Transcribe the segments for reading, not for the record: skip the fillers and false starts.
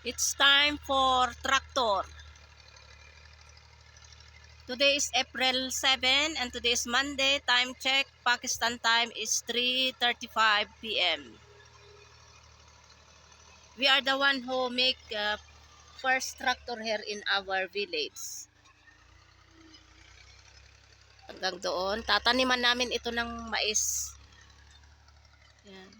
It's time for tractor. Today is April 7 and today is Monday. Time check. Pakistan time is 3:35 p.m. We are the one who make first tractor here in our village. Hanggang doon, tataniman namin ito ng mais. Yan.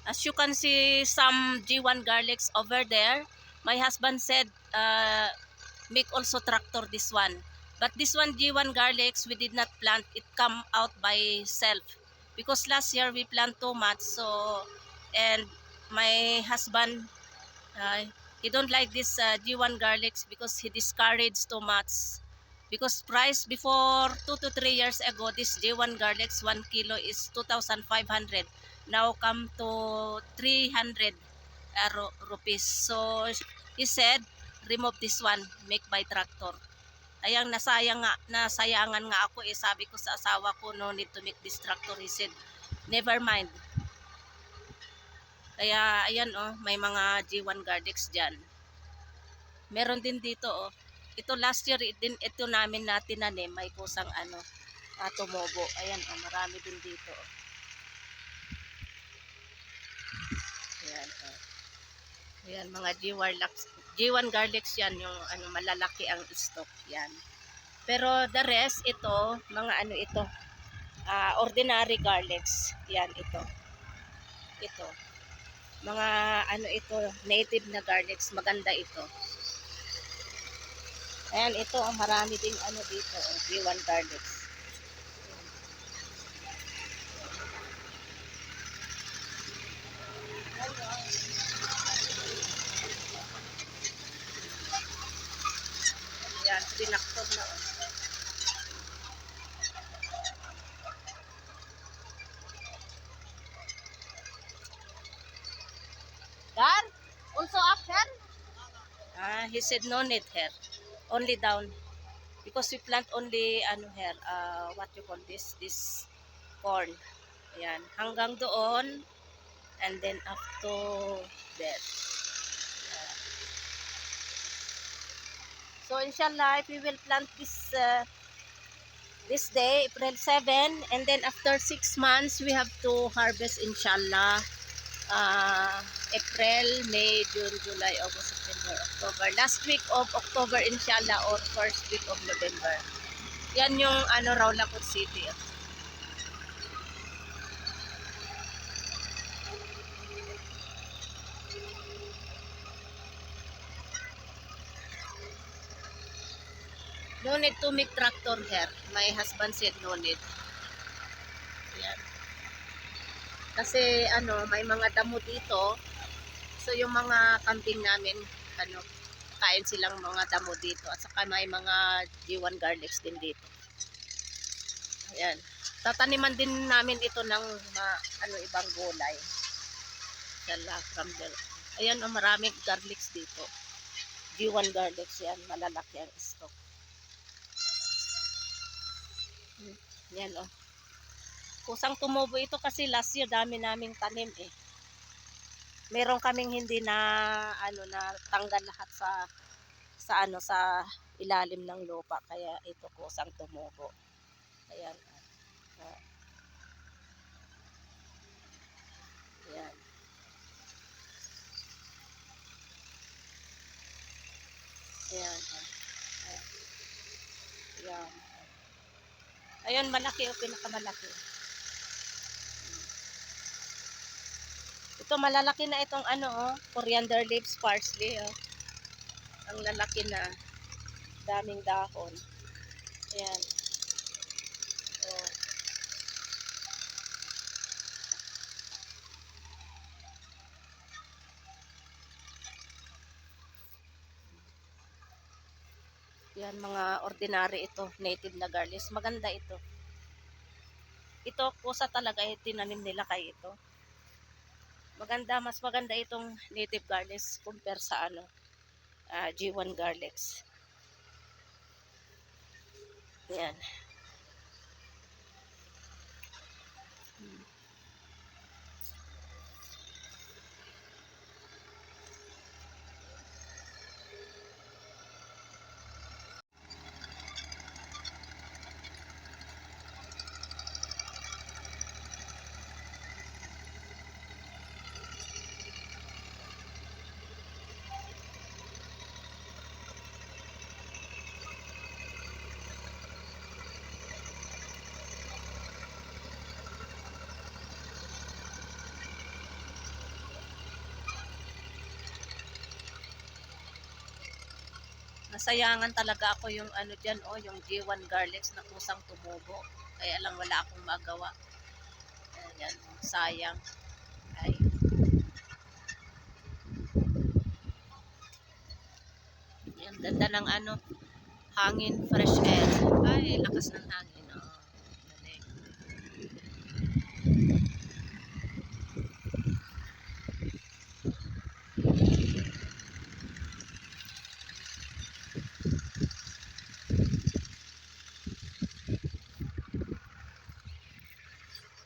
As you can see some G1 garlics over there. My husband said make also tractor this one. But this one G1 garlics we did not plant. It come out by self. Because last year we plant too much. So and my husband he don't like this G1 garlics because he discouraged too much. Because price before 2 to 3 years ago, this J1 garlics 1 kilo is 2,500. Now come to 300 rupees. So he said, remove this one, make by tractor. Ayang nasayangan nga ako eh. Sabi ko sa asawa ko, no need to make this tractor. He said, never mind. Kaya ayan oh, may mga G1 garlics dyan. Meron din dito oh. Ito last year din ito namin na tinanim, may kusang tumubo. Ayan oh, marami din dito oh. Ayan oh. Ayan mga G1 garlics yan, yung malalaki ang stock yan. Pero the rest ito, mga ito, ordinary garlics. Yan ito. Ito. Mga ito, native na garlics, maganda ito. Ayan, ito, marami ding dito, G1 garlics. Ayan, pinaktob na oh. Dan, also up here? He said no need here. Only down. Because we plant only here, what you call this corn. Ayan, hanggang doon and then up to there. So inshallah, if we will plant this day, April 7, and then after 6 months, we have to harvest inshallah. April, May, June, July, August, September, October. Last week of October inshallah or first week of November. Yan yung Rawlakot City. No need to make tractor here. My husband said no need. Yan. Kasi may mga damo dito. So yung mga kambing namin kain silang mga damo dito at saka may mga G1 garlics din dito. Ayan. Tataniman din namin ito ng ibang gulay. Ayan oh, maraming garlics dito. G1 garlics yan, malalaki ang stock. Yan oh. Kusang tumubo ito kasi last year dami naming tanim eh. Meron kaming hindi na na tanggal lahat sa ilalim ng lupa kaya ito kusang tumubo. Ayan. Ayan. Ayan. Ayan. Ayan, malaki o pinakamalaki. Ito malalaki na itong coriander leaves, parsley oh. Ang lalaki na. Daming dahon. Ayan. Oh. Yan, mga ordinary ito, native na garlics. Maganda ito. Ito, kusa talaga tinanim nila kay ito. Maganda, mas maganda itong native garlics compare sa G1 garlics. Yan. Nasayangan talaga ako yung ano dyan, oh, yung G1 garlics na kusang tumubo. Kaya lang wala akong magawa. Ayan, sayang. Ay, ang ganda ng ano, hangin, fresh air. Ay, lakas ng hangin. Oh, galing.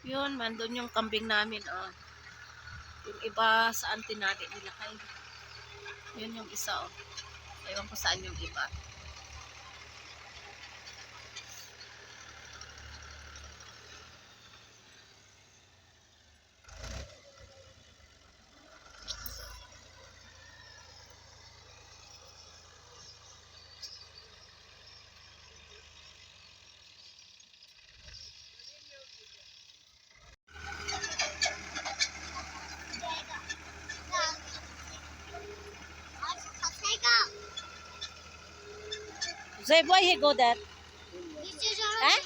Yun, mandun yung kambing namin. Oh. Yung iba saan tinali nila kay. Yun yung isa. Oh. Ewan ko saan yung iba. Zay, why he go there? Huh?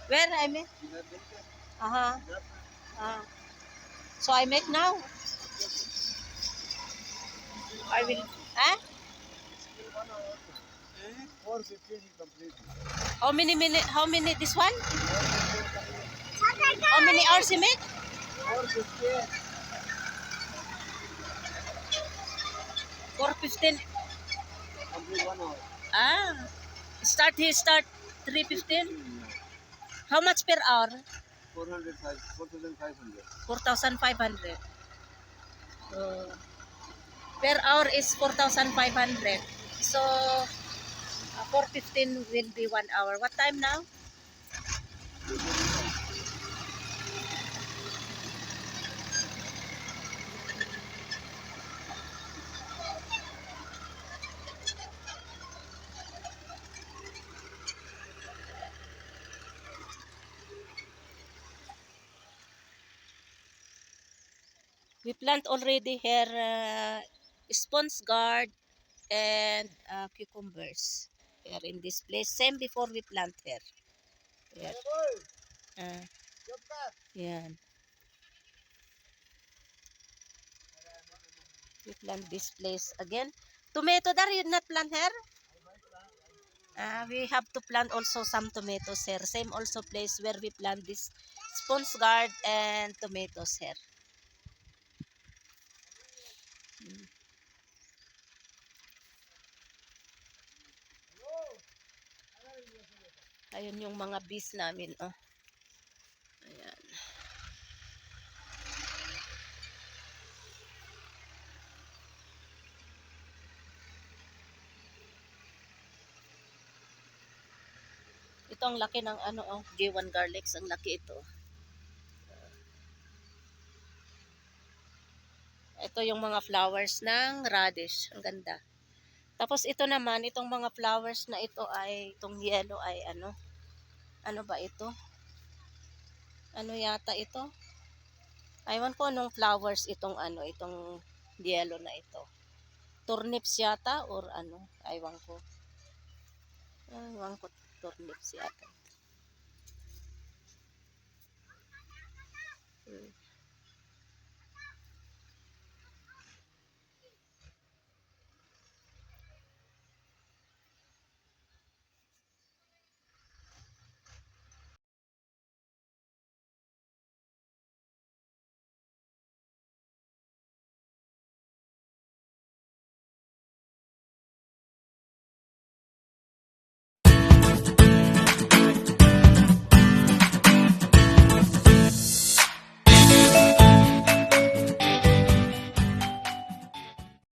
Where I make? Uh-huh. So I make now? I will. Huh? 4:15 complete. How many minute? How many this one? How many hours you make? 4:15. 4:15. Complete 1 hour. Ah. He start 3:15. How much per hour? 4,500. 4,500. Per hour is 4,500. So 4:15 will be 1 hour. What time now? We plant already here sponge gourd and cucumbers here in this place. Same before we plant here. Here. Uh, yan. We plant this place again. Tomato there, you not plant here? We have to plant also some tomatoes here. Same also place where we plant this sponge gourd and tomatoes here. Ayun yung mga bees namin. Oh. Ayan. Ito ang laki ng ano, oh, J1 garlics. Ang laki ito. Ito yung mga flowers ng radish. Ang ganda. Tapos ito naman, itong mga flowers na ito ay, itong yellow ay ano? Ano ba ito? Ano yata ito? Aywan ko anong flowers itong ano, itong yellow na ito. Turnips yata or ano? Aywan ko. Aywan ko turnips yata.